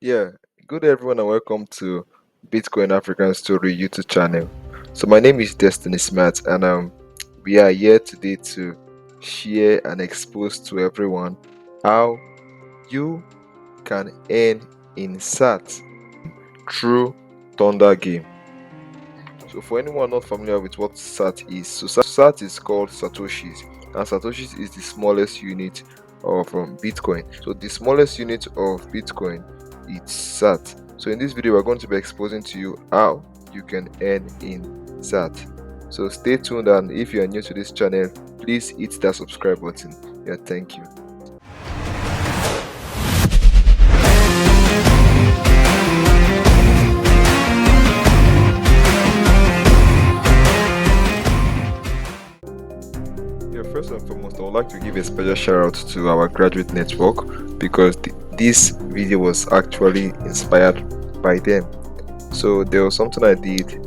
Yeah, good day everyone and welcome to Bitcoin African Story YouTube channel. So my name is Destiny Smart and we are here today to share and expose to everyone how you can earn in SAT through Thndr game. So for anyone not familiar with what SAT is, so SAT is called SATOSHIs, and SATOSHIs is the smallest unit of Bitcoin. So the smallest unit of Bitcoin is SAT. So in this video, we're going to be exposing to you how you can earn in SAT. So stay tuned, and if you are new to this channel, please hit that subscribe button. Yeah, thank you. Yeah, first and foremost, I would like to give a special shout out to our graduate network because this video was actually inspired by them. So there was something I did,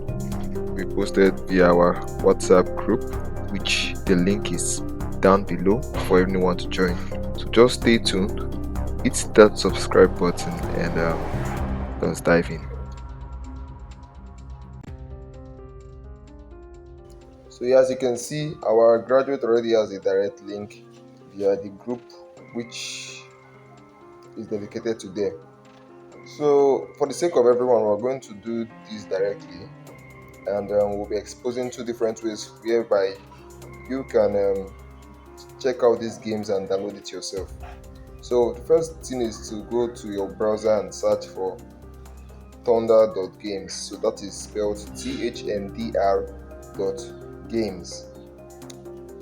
we posted via our WhatsApp group, which the link is down below for anyone to join. So just stay tuned, hit that subscribe button, and let's dive in. So yeah, as you can see, our graduate already has a direct link via the group which is dedicated to them. So for the sake of everyone, we're going to do this directly, and we'll be exposing two different ways whereby you can check out these games and download it yourself. So the first thing is to go to your browser and search for Thndr.games. So that is spelled Thdr.games.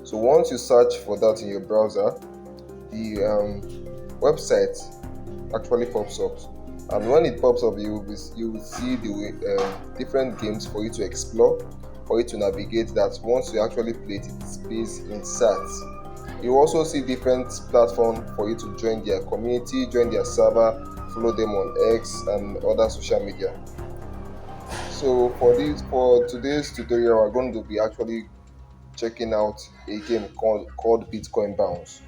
So once you search for that in your browser, the website actually pops up, and when it pops up, you will see the different games for you to explore, for you to navigate. That once you actually play it, it plays in SAT. You also see different platforms for you to join their community, join their server, follow them on X and other social media. So for today's tutorial, we're going to be actually checking out a game called Bitcoin Bounce.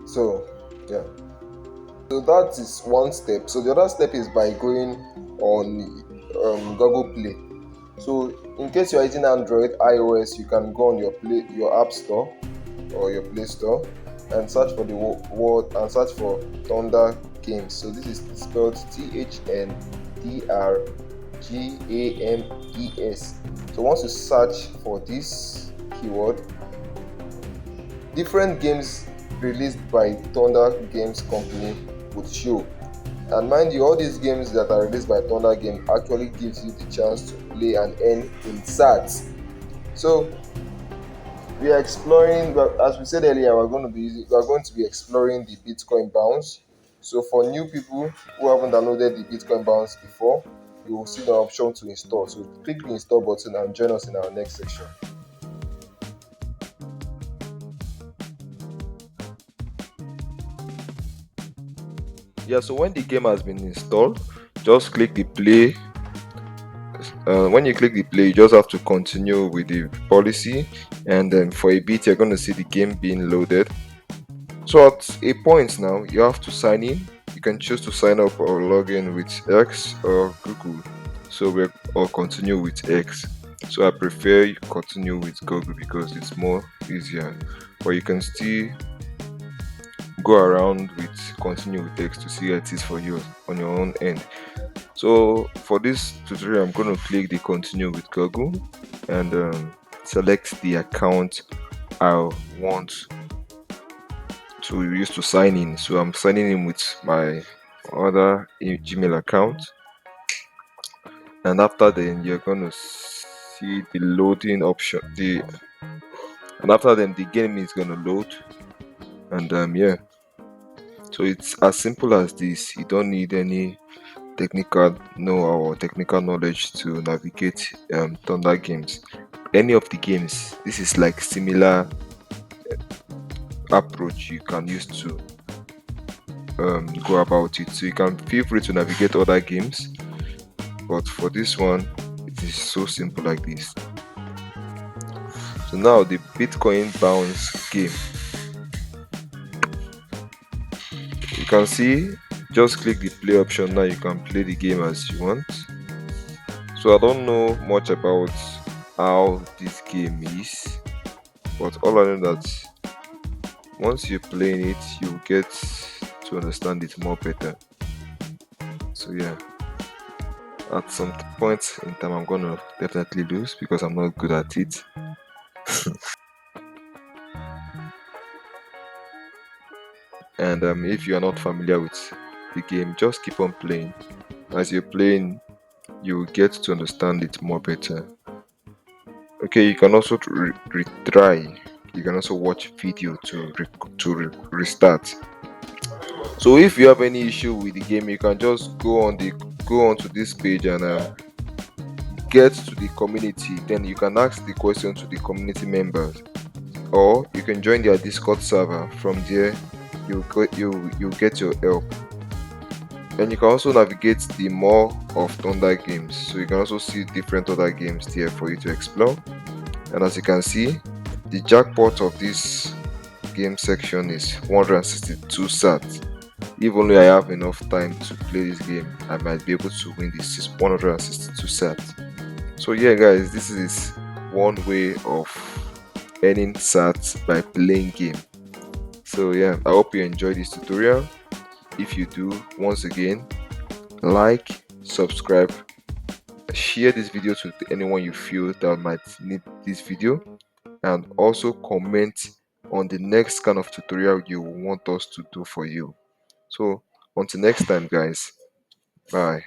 So yeah, so that is one step. So the other step is by going on Google Play. So in case you're using Android, iOS, you can go on your App Store or your Play Store and search for the word and search for Thndr Games. So this is spelled Thndragames. So once you search for this keyword, different games released by Thndr Games Company would show. And mind you, all these games that are released by Thndr Game actually gives you the chance to play and earn in SAT. So we are exploring, as we said earlier, we are going to be exploring the Bitcoin Bounce. So for new people who haven't downloaded the Bitcoin Bounce before, you will see the option to install. So click the install button and join us in our next section. Yeah, so when the game has been installed, just click the play. When you click the play, you just have to continue with the policy, and then for a bit you're going to see the game being loaded. So at a point now, you have to sign in. You can choose to sign up or log in with X or Google. So or continue with X. So I prefer you continue with Google because it's more easier, but you can still go around with continue with X to see how it is for you on your own end. So for this tutorial, I'm going to click the continue with Google and select the account I want to use to sign in. So I'm signing in with my other Gmail account, and after then you're going to see the loading option, and after then the game is going to load, and yeah, so it's as simple as this. You don't need any technical know-how or technical knowledge to navigate Thndr games. Any of the games, this is like similar approach you can use to go about it. So you can feel free to navigate other games, but for this one, it is so simple like this. So now the Bitcoin Bounce game. You can see, just click the play option. Now you can play the game as you want. So I don't know much about how this game is, but all I know that once you're playing it, you get to understand it more better. So yeah, at some point in time, I'm gonna definitely lose because I'm not good at it. And if you are not familiar with the game, just keep on playing. As you're playing, you will get to understand it more better. Okay, you can also retry. You can also watch video to restart. So if you have any issue with the game, you can just go onto this page and get to the community. Then you can ask the question to the community members, or you can join their Discord server. From there, you get your help. And you can also navigate the more of Thndr games, so you can also see different other games there for you to explore. And as you can see, the jackpot of this game section is 162 sat. If only I have enough time to play this game, I might be able to win this 162 sat. So yeah guys, this is one way of earning sats by playing game. So yeah, I hope you enjoyed this tutorial. If you do, once again, like, subscribe, share this video to anyone you feel that might need this video, and also comment on the next kind of tutorial you want us to do for you. So until next time guys, bye.